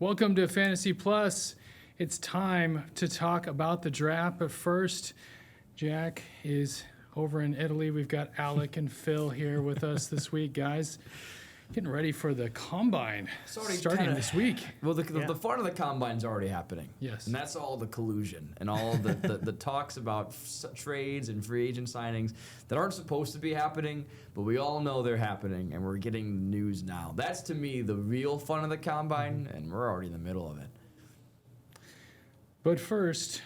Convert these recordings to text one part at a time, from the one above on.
Welcome to Fantasy Plus. It's time to talk about the draft, but first, Jack is over in Italy. We've got Alec and Phil here with us this week, guys. Getting ready for the Combine starting this week. Well, the fun of the Combine's already happening. Yes. And that's all the collusion and all the talks about trades and free agent signings that aren't supposed to be happening, but we all know they're happening, and we're getting news now. That's, to me, the real fun of the Combine, and we're already in the middle of it. But first,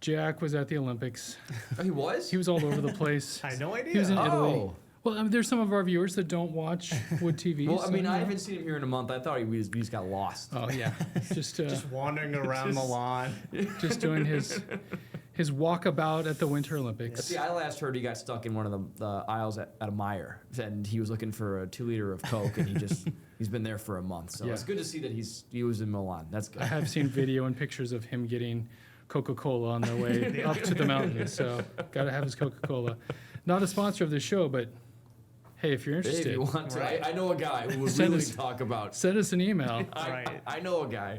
Jack was at the Olympics. Oh, he was? He was all over the place. I had no idea. He was in Italy. Oh. Well, I mean, there's some of our viewers that don't watch Wood TV. Well, I mean, I haven't seen him here in a month. I thought he just got lost. Oh, yeah. Just wandering around the lawn. Just doing his walkabout at the Winter Olympics. See, I last heard he got stuck in one of the aisles at a Meijer, and he was looking for a 2-liter of Coke, and he's been there for a month. So it's good to see that he was in Milan. That's good. I have seen video and pictures of him getting Coca-Cola on their way up to the mountain. So got to have his Coca-Cola. Not a sponsor of the show, but hey, if you're interested. Hey, if you want to. Right. I know a guy who would really talk about. Send us an email. I know a guy.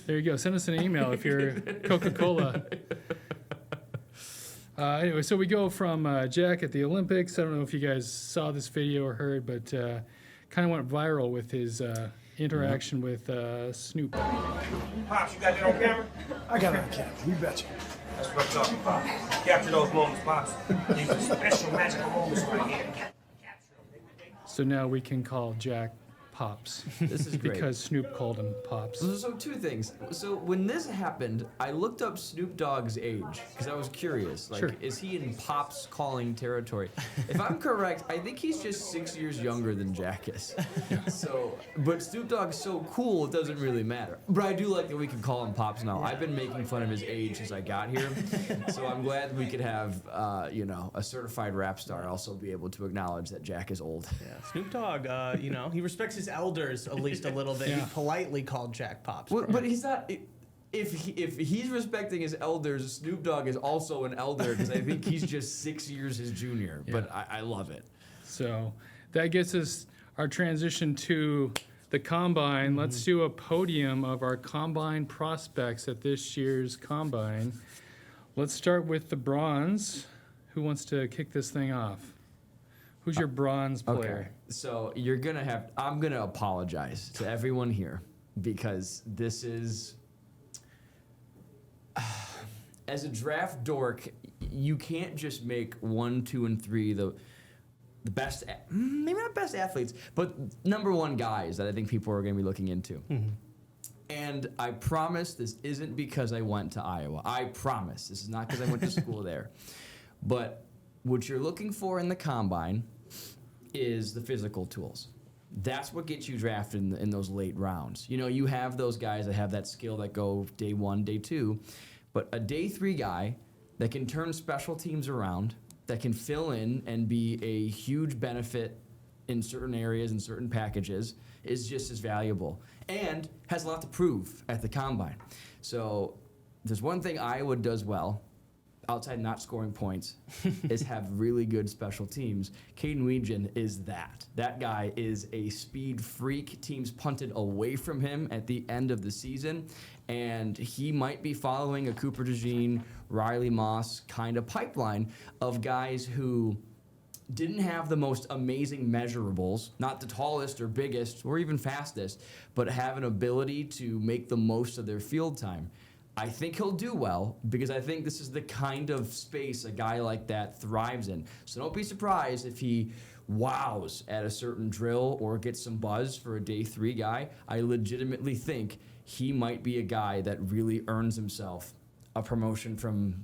There you go. Send us an email if you're Coca-Cola. Anyway, so we go from Jack at the Olympics. I don't know if you guys saw this video or heard, but kind of went viral with his interaction with Snoop. Pops, you got that on camera? I got it on camera. You betcha. That's what I'm talking about. Capture those moments, Pops. These are special magical moments right here. So now we can call Jack Pops. This is great. Because Snoop called him Pops. So two things. So when this happened, I looked up Snoop Dogg's age because I was curious. Like, Sure. is he in Pops calling territory? If I'm correct, I think he's just 6 years younger than Jack is. So, but Snoop Dogg's so cool, it doesn't really matter. But I do like that we can call him Pops now. I've been making fun of his age since I got here, so I'm glad we could have, a certified rap star also be able to acknowledge that Jack is old. Yeah, Snoop Dogg, he respects his elders at least a little bit. Yeah. He politely called Jack Pops. Well, but he's not. If he's respecting his elders, Snoop Dogg is also an elder because I think he's just 6 years his junior. Yeah. But I love it. So that gets us our transition to the Combine. Let's do a podium of our Combine prospects at this year's Combine. Let's start with the bronze. Who wants to kick this thing off? Who's your bronze player? Okay. So I'm gonna apologize to everyone here because this is, as a draft dork, you can't just make 1, 2, and 3 the best, maybe not best athletes, but number one guys that I think people are gonna be looking into. And I promise this isn't because I went to Iowa. I promise this is not because I went to school there. But what you're looking for in the Combine is the physical tools. That's what gets you drafted in those late rounds. You know, you have those guys that have that skill that go day 1, day 2, but a day 3 guy that can turn special teams around, that can fill in and be a huge benefit in certain areas and certain packages is just as valuable and has a lot to prove at the Combine. So there's one thing Iowa does well, outside not scoring points, is have really good special teams. Caden Weegan is that. That guy is a speed freak. Teams punted away from him at the end of the season, and he might be following a Cooper DeJean, Riley Moss kind of pipeline of guys who didn't have the most amazing measurables, not the tallest or biggest or even fastest, but have an ability to make the most of their field time. I think he'll do well because I think this is the kind of space a guy like that thrives in. So don't be surprised if he wows at a certain drill or gets some buzz for a day 3 guy. I legitimately think he might be a guy that really earns himself a promotion from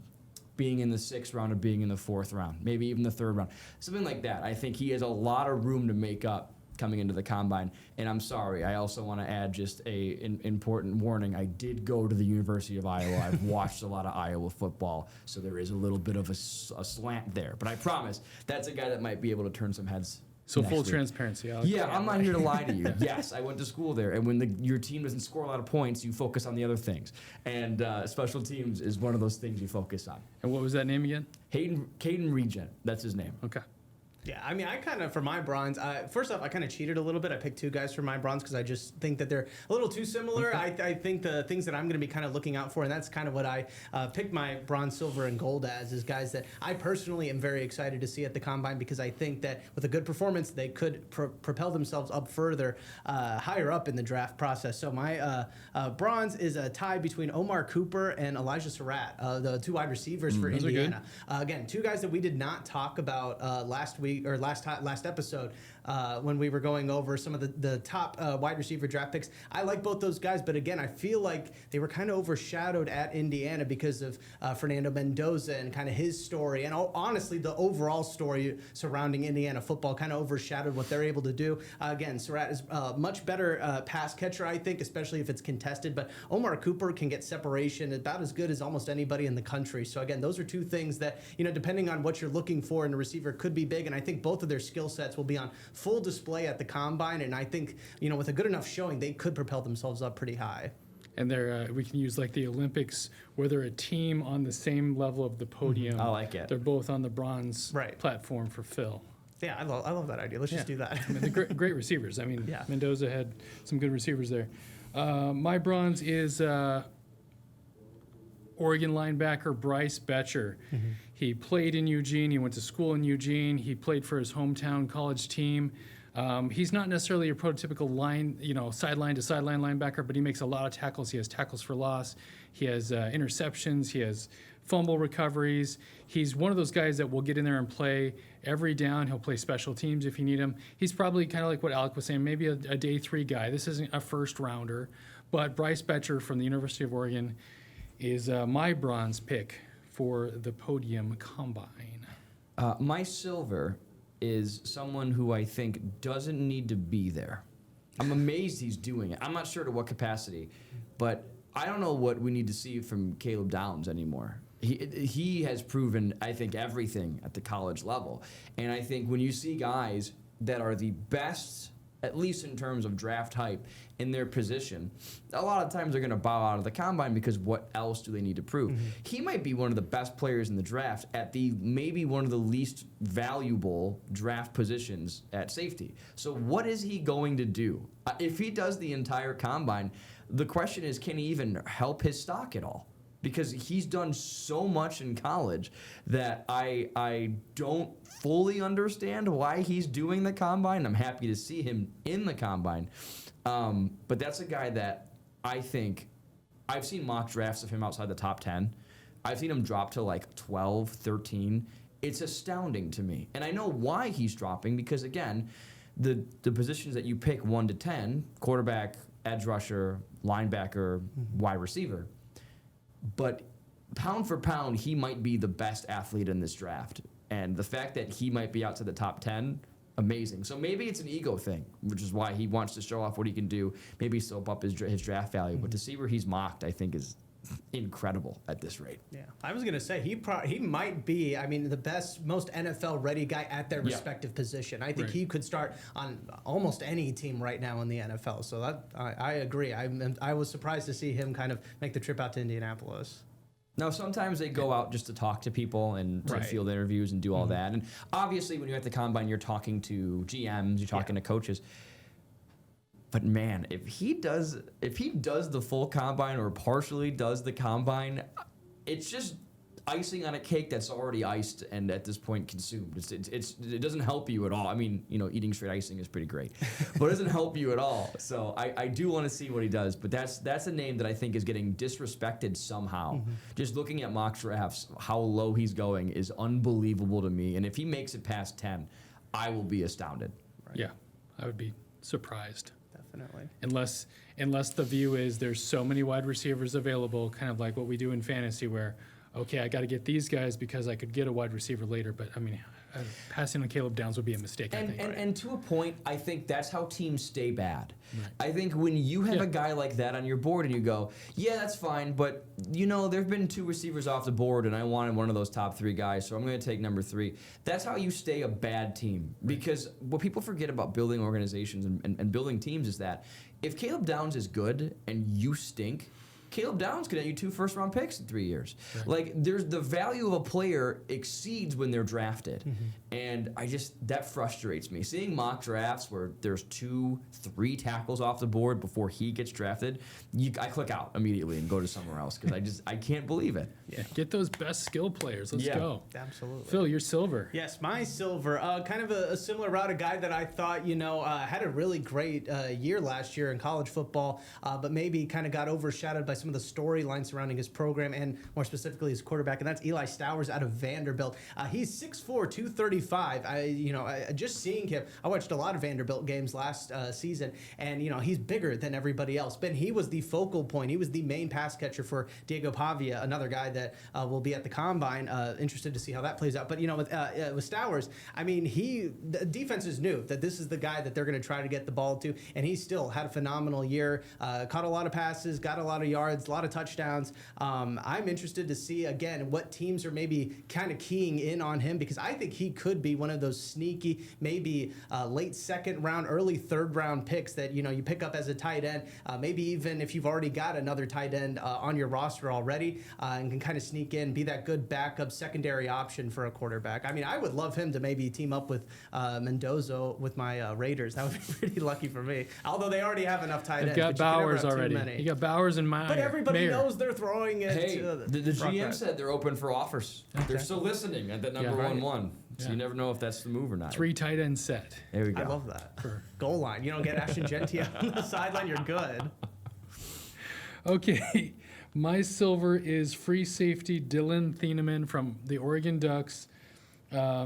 being in the 6th round to being in the 4th round, maybe even the 3rd round, something like that. I think he has a lot of room to make up coming into the Combine. And I'm sorry, I also want to add just an important warning. I did go to the University of Iowa. I've watched a lot of Iowa football, so there is a little bit of a slant there. But I promise, that's a guy that might be able to turn some heads. So full transparency, Alex. Yeah, I'm not here to lie to you. Yes, I went to school there, and when your team doesn't score a lot of points, you focus on the other things. And special teams is one of those things you focus on. And what was that name again? Caden Regent, that's his name. Okay. Yeah, I mean, I kind of, for my bronze, first off, I kind of cheated a little bit. I picked 2 guys for my bronze because I just think that they're a little too similar. I think the things that I'm going to be kind of looking out for, and that's kind of what I picked my bronze, silver, and gold as, is guys that I personally am very excited to see at the Combine, because I think that with a good performance, they could propel themselves up further, higher up in the draft process. So my bronze is a tie between Omar Cooper and Elijah Surratt, the 2 wide receivers for Those are Indiana. Again, 2 guys that we did not talk about last week or last episode when we were going over some of the top wide receiver draft picks. I like both those guys, but again, I feel like they were kind of overshadowed at Indiana because of Fernando Mendoza and kind of his story, and honestly, the overall story surrounding Indiana football kind of overshadowed what they're able to do. Again, Surratt is a much better pass catcher, I think, especially if it's contested, but Omar Cooper can get separation about as good as almost anybody in the country. So again, those are 2 things that, depending on what you're looking for in a receiver, could be big, and I think both of their skill sets will be on full display at the Combine, and I think, with a good enough showing, they could propel themselves up pretty high. And we can use like the Olympics, where they're a team on the same level of the podium. I like it. They're both on the bronze platform for Phil. Yeah, I love that idea. Let's just do that. I mean, they're great receivers. I mean, Mendoza had some good receivers there. My bronze is Oregon linebacker Bryce Betcher. He played in Eugene. He went to school in Eugene. He played for his hometown college team. He's not necessarily a prototypical sideline to sideline linebacker, but he makes a lot of tackles. He has tackles for loss. He has interceptions. He has fumble recoveries. He's one of those guys that will get in there and play every down. He'll play special teams if you need him. He's probably kind of like what Alec was saying, maybe a day 3 guy. This isn't a first rounder, but Bryce Betcher from the University of Oregon is my bronze pick for the Podium Combine. My silver is someone who I think doesn't need to be there. I'm amazed he's doing it. I'm not sure to what capacity, but I don't know what we need to see from Caleb Downs anymore. He has proven, I think, everything at the college level. And I think when you see guys that are the best, at least in terms of draft hype, in their position, a lot of times they're going to bow out of the Combine because what else do they need to prove? He might be one of the best players in the draft at maybe one of the least valuable draft positions at safety. So what is he going to do? If he does the entire Combine, the question is, can he even help his stock at all? Because he's done so much in college that I don't fully understand why he's doing the Combine. I'm happy to see him in the Combine. But that's a guy that I think, I've seen mock drafts of him outside the top 10. I've seen him drop to like 12, 13. It's astounding to me. And I know why he's dropping, because again, the positions that you pick 1 to 10, quarterback, edge rusher, linebacker, wide receiver. But pound for pound, he might be the best athlete in this draft. And the fact that he might be out to the top 10, amazing. So maybe it's an ego thing, which is why he wants to show off what he can do, maybe soap up his draft value. But to see where he's mocked, I think, is incredible at this rate. Yeah, I was gonna say he might be, the best, most NFL ready guy at their respective position. I think he could start on almost any team right now in the NFL. So that I agree. I was surprised to see him kind of make the trip out to Indianapolis. Now, sometimes they go out just to talk to people and to field interviews and do all that. And obviously, when you're at the Combine, you're talking to GMs, you're talking to coaches. But man, if he does the full Combine or partially does the Combine, it's just icing on a cake that's already iced and at this point consumed. It doesn't help you at all. I mean, eating straight icing is pretty great, but it doesn't help you at all. So I do want to see what he does, but that's a name that I think is getting disrespected somehow. Just looking at mock drafts, how low he's going is unbelievable to me. And if he makes it past 10, I will be astounded. Yeah, I would be surprised. Definitely. Unless the view is there's so many wide receivers available, kind of like what we do in fantasy, where okay, I got to get these guys because I could get a wide receiver later. But passing on Caleb Downs would be a mistake. I think. And to a point, I think that's how teams stay bad. Right. I think when you have a guy like that on your board and you go, yeah, that's fine, but there've been 2 receivers off the board and I wanted one of those top 3 guys, so I'm going to take number 3. That's how you stay a bad team. Because what people forget about building organizations and building teams is that if Caleb Downs is good and you stink, Caleb Downs could get you 2 first-round picks in 3 years. Right. Like, there's the value of a player exceeds when they're drafted. And that frustrates me. Seeing mock drafts where there's 2, 3 tackles off the board before he gets drafted, I click out immediately and go to somewhere else because I can't believe it. Yeah. Get those best skill players. Let's go. Absolutely. Phil, you're silver. Yes, my silver, kind of a similar route, a guy that I thought, had a really great year last year in college football, but maybe kind of got overshadowed by some of the storylines surrounding his program and more specifically his quarterback, and that's Eli Stowers out of Vanderbilt. He's 6'4", 235. Just seeing him, I watched a lot of Vanderbilt games last season, and he's bigger than everybody else. But he was the focal point. He was the main pass catcher for Diego Pavia, another guy that will be at the combine. Interested to see how that plays out. But with Stowers, I mean, the defenses knew that this is the guy that they're going to try to get the ball to, and he still had a phenomenal year. Caught a lot of passes, got a lot of yards, a lot of touchdowns. I'm interested to see again what teams are maybe kind of keying in on him, because I think he could be one of those sneaky, maybe late second round, early third round picks that you pick up as a tight end. Maybe even if you've already got another tight end on your roster already, and can kind of sneak in, be that good backup secondary option for a quarterback. I mean, I would love him to maybe team up with Mendoza with my Raiders. That would be pretty lucky for me. Although they already have enough tight ends. They've got but you can never Bowers have too already. many. You got Bowers and Meyer. But everybody Mayer. knows they're throwing it. Hey, to the front GM guy. said they're open for offers. They're soliciting at that number Yeah. 1-1. So Yeah. you never know if that's the move or not. 3 tight end set. There we go. I love that. Goal line. You don't get Ashton Genty on the sideline, you're good. Okay, my silver is free safety Dylan Thieneman from the Oregon Ducks.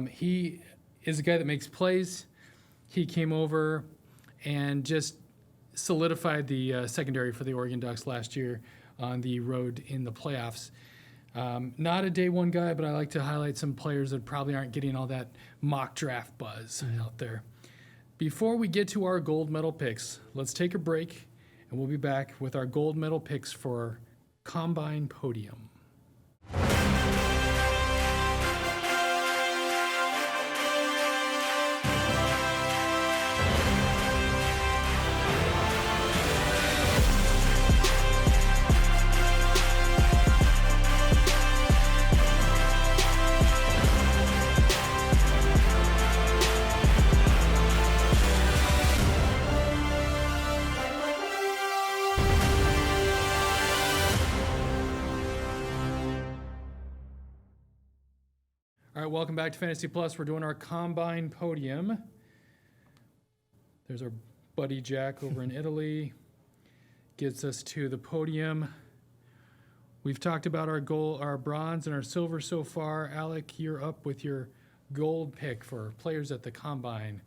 He is a guy that makes plays. He came over and just solidified the secondary for the Oregon Ducks last year on the road in the playoffs. Not a day one guy, but I like to highlight some players that probably aren't getting all that mock draft buzz out there. Before we get to our gold medal picks, let's take a break, and we'll be back with our gold medal picks for Combine Podium. All right, welcome back to Fantasy Plus. We're doing our Combine Podium. There's our buddy Jack over in Italy. Gets us to the podium. We've talked about our gold, our bronze, and our silver so far. Alec, you're up with your gold pick for players at the Combine.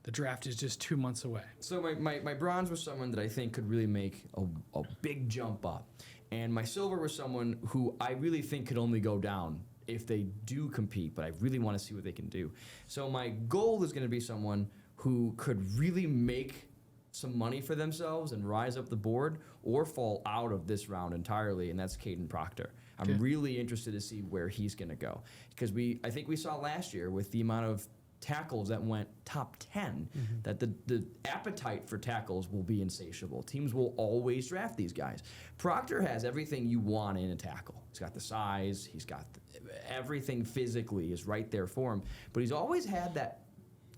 The draft is just 2 months away. So my bronze was someone that I think could really make a big jump up. And my silver was someone who I really think could only go down if they do compete, but I really want to see what they can do. So my goal is going to be someone who could really make some money for themselves and rise up the board or fall out of this round entirely, and that's Caden Proctor. I'm really interested to see where he's going to go, because I think we saw last year with the amount of tackles that went top 10, that the appetite for tackles will be insatiable. Teams will always draft these guys. Proctor has everything you want in a tackle. He's got the size, he's got everything physically is right there for him, but he's always had that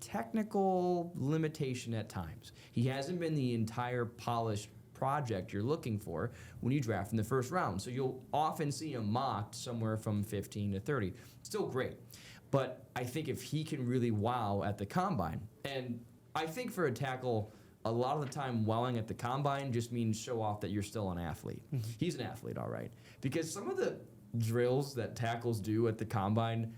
technical limitation at times. He hasn't been the entire polished project you're looking for when you draft in the first round. So you'll often see him mocked somewhere from 15 to 30. Still great. But I think if he can really wow at the combine, and I think for a tackle, a lot of the time wowing at the combine just means show off that you're still an athlete. He's an athlete, all right. Because some of the drills that tackles do at the combine,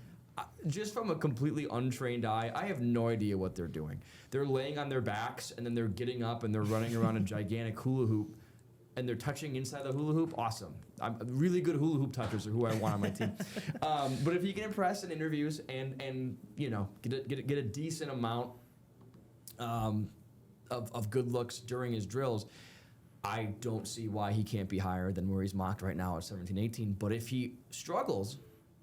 just from a completely untrained eye, I have no idea what they're doing. They're laying on their backs, and then they're getting up, and they're running around a gigantic hula hoop, and they're touching inside the hula hoop. Awesome. Really good hula hoop touchers are who I want on my team. But if he can impress in interviews and you know get a decent amount of good looks during his drills, I don't see why he can't be higher than where he's mocked right now at 17, 18. But if he struggles,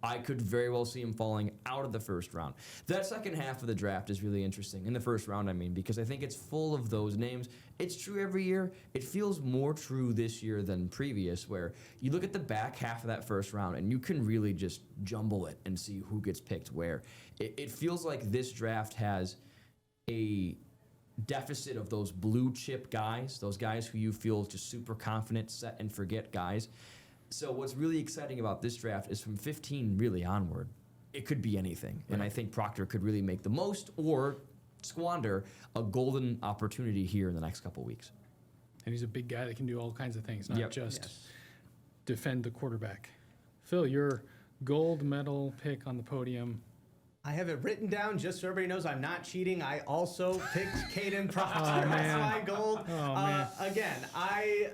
I could very well see him falling out of the first round. That second half of the draft is really interesting. In the first round, I mean, because I think it's full of those names. It's true every year. It feels more true this year than previous, where you look at the back half of that first round and you can really just jumble it and see who gets picked where. It feels like this draft has a deficit of those blue chip guys, those guys who you feel just super confident, set and forget guys. So what's really exciting about this draft is from 15 really onward, it could be anything. And I think Proctor could really make the most or squander a golden opportunity here in the next couple weeks. And he's a big guy that can do all kinds of things, not Yep. just defend the quarterback. Phil, your gold medal pick on the podium. I have it written down just so everybody knows I'm not cheating. I also picked Caden Proctor Oh, man. as my gold. Oh, man. Again, I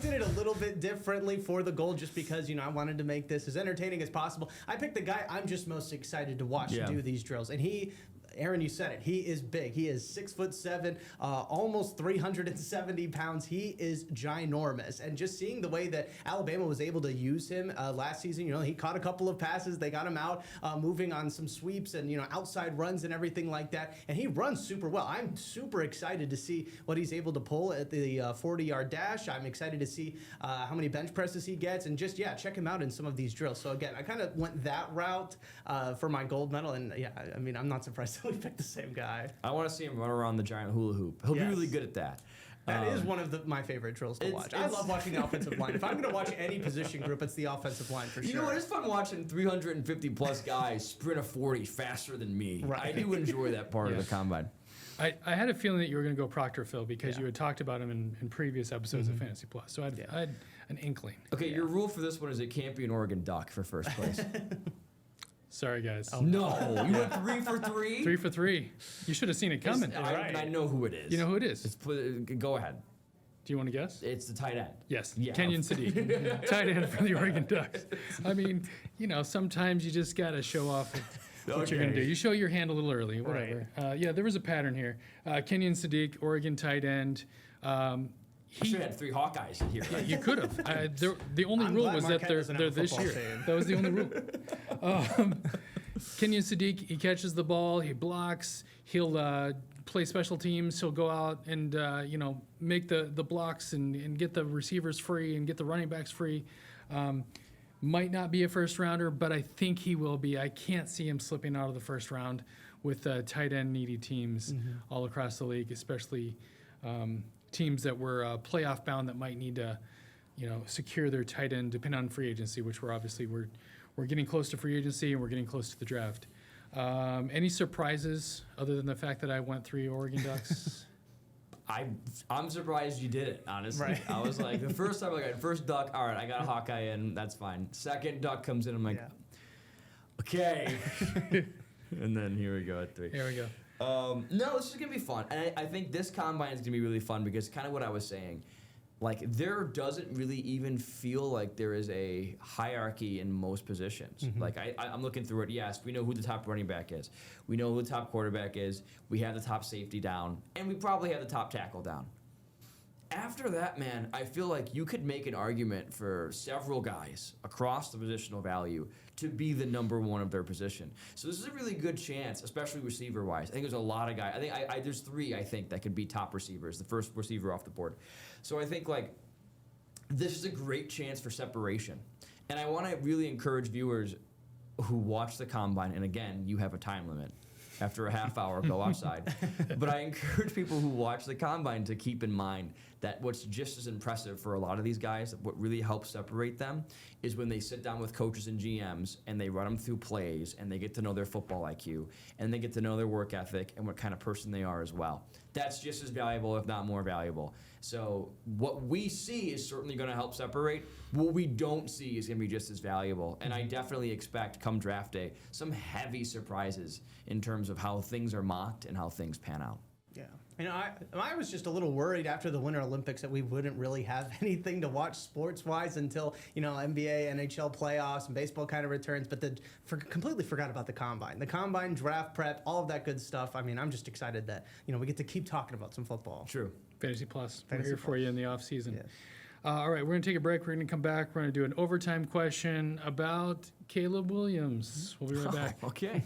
did it a little bit differently for the gold just because, I wanted to make this as entertaining as possible. I picked the guy I'm just most excited to watch Yeah. do these drills. And Aaron, you said it. He is big. He is 6'7", almost 370 pounds. He is ginormous. And just seeing the way that Alabama was able to use him last season, he caught a couple of passes. They got him out, moving on some sweeps and outside runs and everything like that. And he runs super well. I'm super excited to see what he's able to pull at the 40-yard dash. I'm excited to see how many bench presses he gets, and just check him out in some of these drills. So again, I kind of went that route for my gold medal, and I mean, I'm not surprised. We picked the same guy. I want to see him run around the giant hula hoop. He'll be Yes. really good at that. That is one of my favorite drills to watch. I love watching the offensive line. If I'm going to watch any position group, it's the offensive line for sure. You know what? It's fun watching 350 plus guys sprint a 40 faster than me. Right. I do enjoy that part of the combine. I had a feeling that you were going to go Proctor, Phil, because you had talked about him in previous episodes of Fantasy Plus. So I had an inkling. Okay, your rule for this one is it can't be an Oregon Duck for first place. Sorry, guys. No, you went 3 for 3. 3 for 3 You should have seen it coming. I know who it is. You know who it is? Go ahead. Do you want to guess? It's the tight end. Yes, Yeah. Kenyon Sadiq, tight end for the Oregon Ducks. I mean, sometimes you just got to show off what you're going to do. You show your hand a little early, whatever. There was a pattern here. Kenyon Sadiq, Oregon tight end. I should have had 3 Hawkeyes in here. You could have. The only I'm rule glad was Marquette that they're doesn't have a this football year. team. That was the only rule. Kenyon Sadiq, he catches the ball, he blocks, he'll play special teams, he'll go out and make the blocks and get the receivers free and get the running backs free. Might not be a first rounder, but I think he will be. I can't see him slipping out of the first round with tight end needy teams all across the league, especially teams that were playoff bound that might need to, secure their tight end, depending on free agency, which we're getting close to free agency and we're getting close to the draft. Any surprises other than the fact that I went 3 Oregon Ducks? I'm surprised you did it, honestly. Right. I was like, the first time, first Duck, all right, I got a Hawkeye in, that's fine. Second Duck comes in, I'm like, okay. And then here we go at 3. There we go. No, this is going to be fun. And I think this combine is going to be really fun because kind of what I was saying. Like, there doesn't really even feel like there is a hierarchy in most positions. Like, I'm looking through it. Yes, we know who the top running back is. We know who the top quarterback is. We have the top safety down. And we probably have the top tackle down. After that, man, I feel like you could make an argument for several guys across the positional value to be the number one of their position. So this is a really good chance, especially receiver-wise. I think there's a lot of guys. I think there's 3, I think, that could be top receivers, the first receiver off the board. So I think, this is a great chance for separation. And I want to really encourage viewers who watch the combine, and again, you have a time limit. After a half hour, go outside. But I encourage people who watch the combine to keep in mind that what's just as impressive for a lot of these guys, what really helps separate them, is when they sit down with coaches and GMs and they run them through plays and they get to know their football IQ and they get to know their work ethic and what kind of person they are as well. That's just as valuable, if not more valuable. So what we see is certainly going to help separate. What we don't see is going to be just as valuable. And I definitely expect, come draft day, some heavy surprises in terms of how things are mocked and how things pan out. Yeah. I was just a little worried after the Winter Olympics that we wouldn't really have anything to watch sports-wise until, NBA, NHL playoffs, and baseball kind of returns, but completely forgot about the Combine. The Combine, draft prep, all of that good stuff. I mean, I'm just excited that, we get to keep talking about some football. True. Fantasy Plus. We're Fantasy here for Plus. you in the off season. Yes. All right, we're going to take a break. We're going to come back. We're going to do an overtime question about Caleb Williams. We'll be right back. Okay.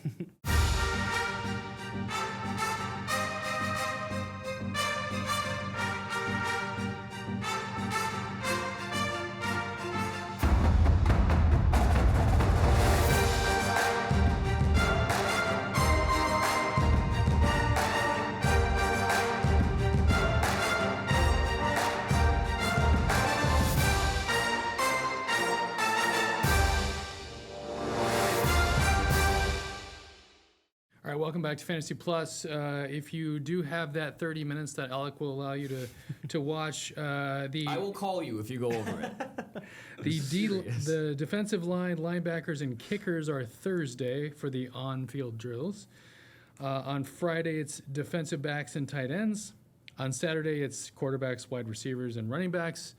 All right, welcome back to Fantasy Plus. If you do have that 30 minutes that Alec will allow you to watch, I will call you if you go over it. the defensive line, linebackers, and kickers are Thursday for the on-field drills. On Friday, it's defensive backs and tight ends. On Saturday, it's quarterbacks, wide receivers, and running backs.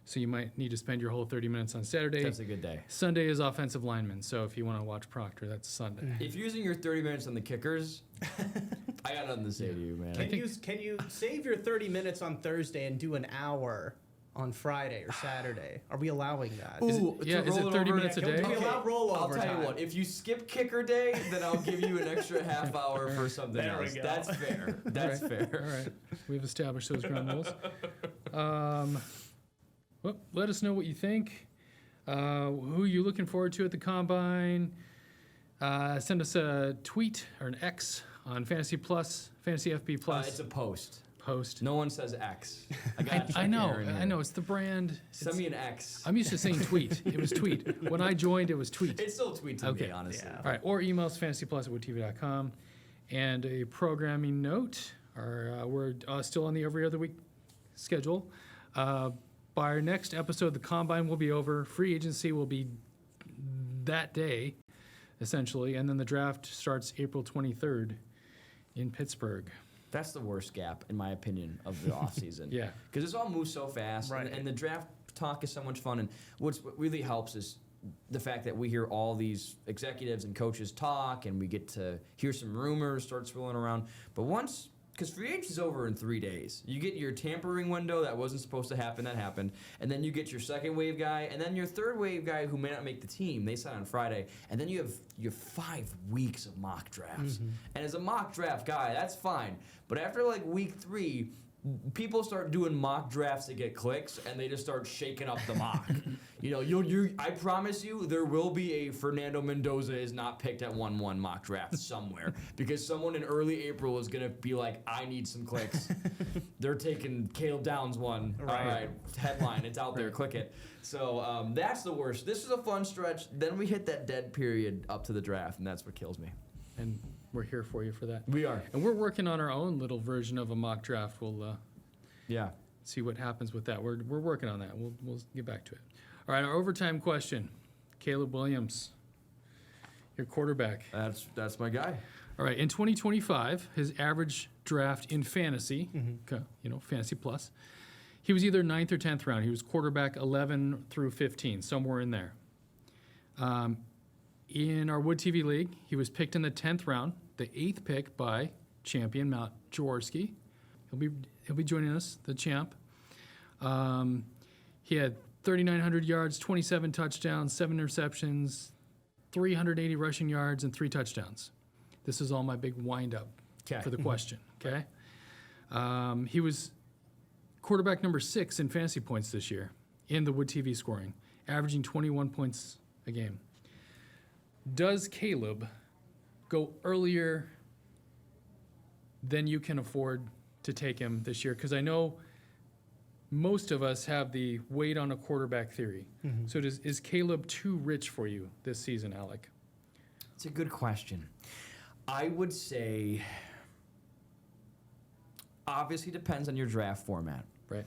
So you might need to spend your whole 30 minutes on Saturday. That's a good day. Sunday is offensive linemen. So if you want to watch Proctor, that's Sunday. If you're using your 30 minutes on the kickers, I got nothing to say to you, man. Can you save your 30 minutes on Thursday and do an hour on Friday or Saturday? Are we allowing that? Ooh, Is it 30 minutes a day? Do we allow rollover I'll tell time? you what. If you skip kicker day, then I'll give you an extra half hour for something There we else. go. That's fair. That's All fair. right, we've established those ground rules. Well, let us know what you think. Who you looking forward to at the Combine? Send us a tweet or an X on Fantasy Plus, Fantasy FB Plus It's a post. post. No one says X. I got I know. It's the brand. Send me an X. I'm used to saying tweet. It was tweet. When I joined, it was tweet. It's still a tweet to Okay. me, honestly. All right, or email us fantasyplus@woodtv.com. And a programming note, we're still on the every other week schedule. By our next episode, the Combine will be over. Free agency will be that day, essentially. And then the draft starts April 23rd in Pittsburgh. That's the worst gap, in my opinion, of the offseason. Yeah. Because this all moves so fast, Right. and the draft talk is so much fun. And what really helps is the fact that we hear all these executives and coaches talk, and we get to hear some rumors start swirling around. But because free agency is over in 3 days. You get your tampering window that wasn't supposed to happen, that happened. And then you get your second wave guy, and then your third wave guy who may not make the team. They sign on Friday. And then you have 5 weeks of mock drafts. And as a mock draft guy, that's fine. But after like week 3, people start doing mock drafts to get clicks, and they just start shaking up the mock. I promise you, there will be a Fernando Mendoza is not picked at 1-1 mock draft somewhere because someone in early April is gonna be like, I need some clicks. They're taking Caleb Downs one. Right. All right, headline, it's out there, click it. So that's the worst. This is a fun stretch. Then we hit that dead period up to the draft, and that's what kills me. And we're here for you for that. We are. And we're working on our own little version of a mock draft. We'll Yeah. see what happens with that. We're working on that. We'll get back to it. All right, our overtime question. Caleb Williams, your quarterback. That's my guy. All right, in 2025, his average draft in fantasy, Fantasy Plus, he was either 9th or 10th round. He was quarterback 11 through 15, somewhere in there. In our Wood TV League, he was picked in the 10th round, the 8th pick by champion Matt Jaworski. He'll be joining us, the champ. He had 3,900 yards, 27 touchdowns, 7 interceptions, 380 rushing yards, and 3 touchdowns. This is all my big wind-up for the question, okay? He was quarterback number 6 in fantasy points this year in the Wood TV scoring, averaging 21 points a game. Does Caleb go earlier than you can afford to take him this year? Because I know most of us have the wait on a quarterback theory. So is Caleb too rich for you this season, Alec? It's a good question. I would say, obviously depends on your draft format. Right.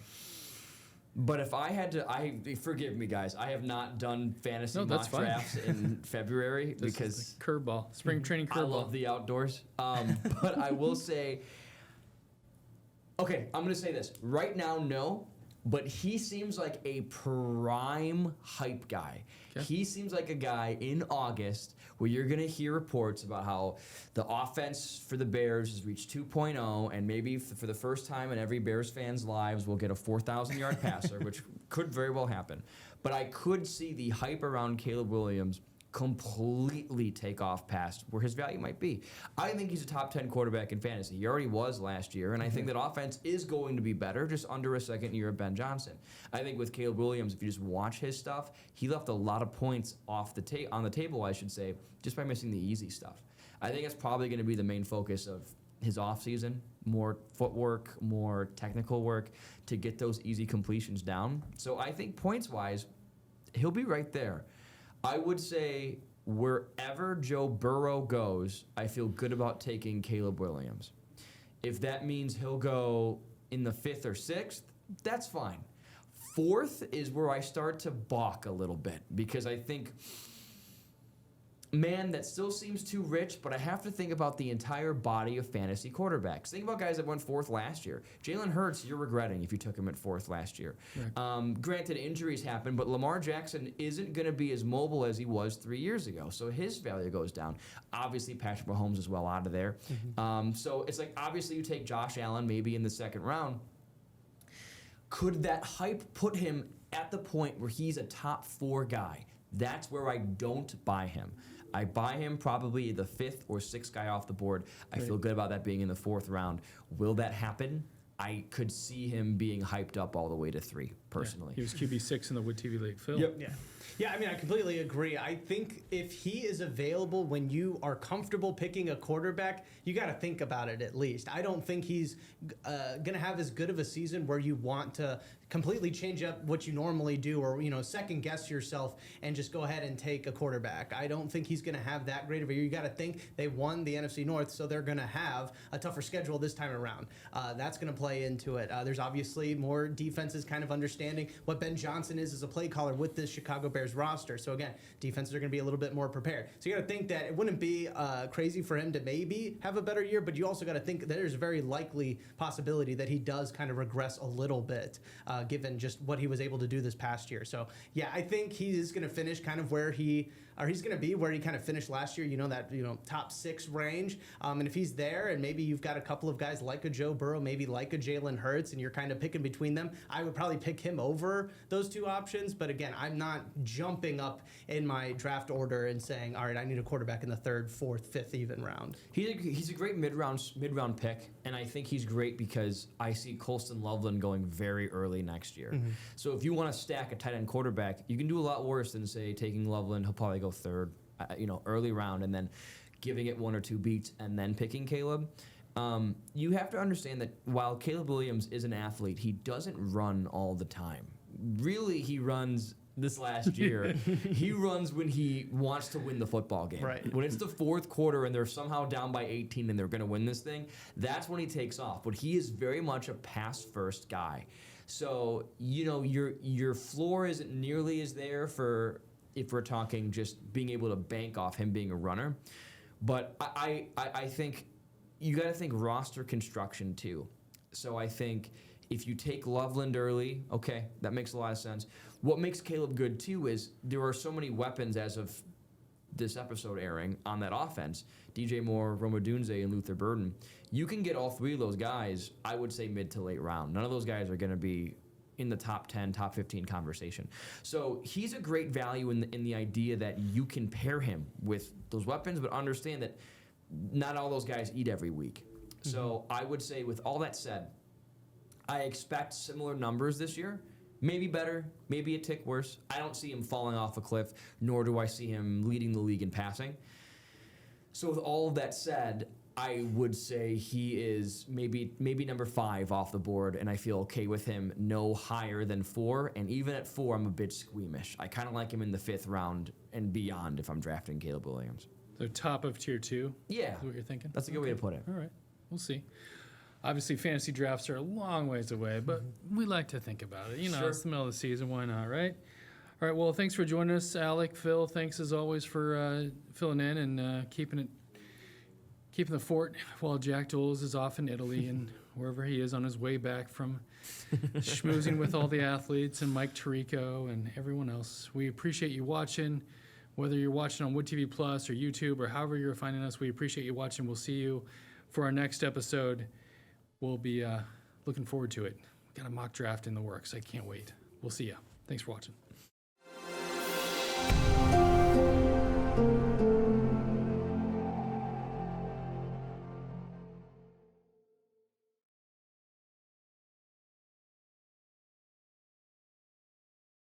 But if I had to, forgive me, guys. I have not done fantasy No, that's mock fine. drafts in February This because is the curveball, spring training I curveball. love the outdoors. But I will say, okay, I'm going to say this. Right now, no. but he seems like a prime hype guy. Okay. He seems like a guy in August where you're going to hear reports about how the offense for the Bears has reached 2.0, and maybe for the first time in every Bears fan's lives, we'll get a 4,000-yard passer, which could very well happen. But I could see the hype around Caleb Williams completely take off past where his value might be. I think he's a top 10 quarterback in fantasy. He already was last year, and I think that offense is going to be better just under a second year of Ben Johnson. I think with Caleb Williams, if you just watch his stuff, he left a lot of points off the on the table, I should say, just by missing the easy stuff. I think it's probably going to be the main focus of his offseason, more footwork, more technical work to get those easy completions down. So I think points-wise, he'll be right there. I would say wherever Joe Burrow goes, I feel good about taking Caleb Williams. If that means he'll go in the 5th or 6th, that's fine. 4th is where I start to balk a little bit because I think, man, that still seems too rich, but I have to think about the entire body of fantasy quarterbacks. Think about guys that went 4th last year. Jalen Hurts, you're regretting if you took him at 4th last year. Right. Granted, injuries happen, but Lamar Jackson isn't going to be as mobile as he was 3 years ago, so his value goes down. Obviously, Patrick Mahomes is well out of there. So it's like, obviously, you take Josh Allen maybe in the 2nd round. Could that hype put him at the point where he's a top 4 guy? That's where I don't buy him. I buy him probably the 5th or 6th guy off the board. I feel good about that being in the 4th round. Will that happen? I could see him being hyped up all the way to 3, personally. Yeah, he was QB6 in the Wood TV League. Phil? Yep. Yeah, I mean, I completely agree. I think if he is available when you are comfortable picking a quarterback, you got to think about it at least. I don't think he's going to have as good of a season where you want to completely change up what you normally do or, second guess yourself and just go ahead and take a quarterback. I don't think he's going to have that great of a year. You got to think they won the NFC North, so they're going to have a tougher schedule this time around. That's going to play into it. There's obviously more defenses kind of understanding what Ben Johnson is as a play caller with this Chicago Bears roster. So again, defenses are going to be a little bit more prepared. So you got to think that it wouldn't be crazy for him to maybe have a better year, but you also got to think that there's a very likely possibility that he does kind of regress a little bit, given just what he was able to do this past year. So yeah, I think he is going to finish kind of where he's going to be where he kind of finished last year, that top 6 range. And if he's there and maybe you've got a couple of guys like a Joe Burrow, maybe like a Jalen Hurts, and you're kind of picking between them, I would probably pick him over those 2 options. But again, I'm not jumping up in my draft order and saying, all right, I need a quarterback in the 3rd, 4th, 5th even round. He's a great mid-round pick, and I think he's great because I see Colston Loveland going very early next year. So if you want to stack a tight end quarterback, you can do a lot worse than, say, taking Loveland. He'll probably go 3rd, early round, and then giving it 1 or 2 beats and then picking Caleb. You have to understand that while Caleb Williams is an athlete, he doesn't run all the time. Really, he runs this last year. He runs when he wants to win the football game. Right. When it's the 4th quarter and they're somehow down by 18 and they're going to win this thing, that's when he takes off. But he is very much a pass-first guy. So, your floor isn't nearly as there for if we're talking just being able to bank off him being a runner. But I think you got to think roster construction too. So I think if you take Loveland early, okay, that makes a lot of sense. What makes Caleb good too is there are so many weapons as of this episode airing on that offense. DJ Moore, Rome Odunze, and Luther Burden. You can get all 3 of those guys, I would say, mid to late round. None of those guys are going to be in the top 10, top 15 conversation. So he's a great value in the idea that you can pair him with those weapons, but understand that not all those guys eat every week. So I would say, with all that said, I expect similar numbers this year. Maybe better, maybe a tick worse. I don't see him falling off a cliff, nor do I see him leading the league in passing. So with all of that said, I would say he is maybe number 5 off the board, and I feel okay with him no higher than 4. And even at 4, I'm a bit squeamish. I kind of like him in the 5th round and beyond if I'm drafting Caleb Williams. So top of tier 2? Yeah. Is what you're thinking? That's a good way to put it. All right. We'll see. Obviously, fantasy drafts are a long ways away, but we like to think about it. Sure. It's the middle of the season. Why not, right? All right. Well, thanks for joining us, Alec, Phil. Thanks, as always, for filling in and keeping the fort while Jack Doles is off in Italy and wherever he is on his way back from schmoozing with all the athletes and Mike Tirico and everyone else. We appreciate you watching, whether you're watching on Wood TV Plus or YouTube or however you're finding us. We appreciate you watching. We'll see you for our next episode. We'll be looking forward to it. We got a mock draft in the works. I can't wait. We'll see you. Thanks for watching.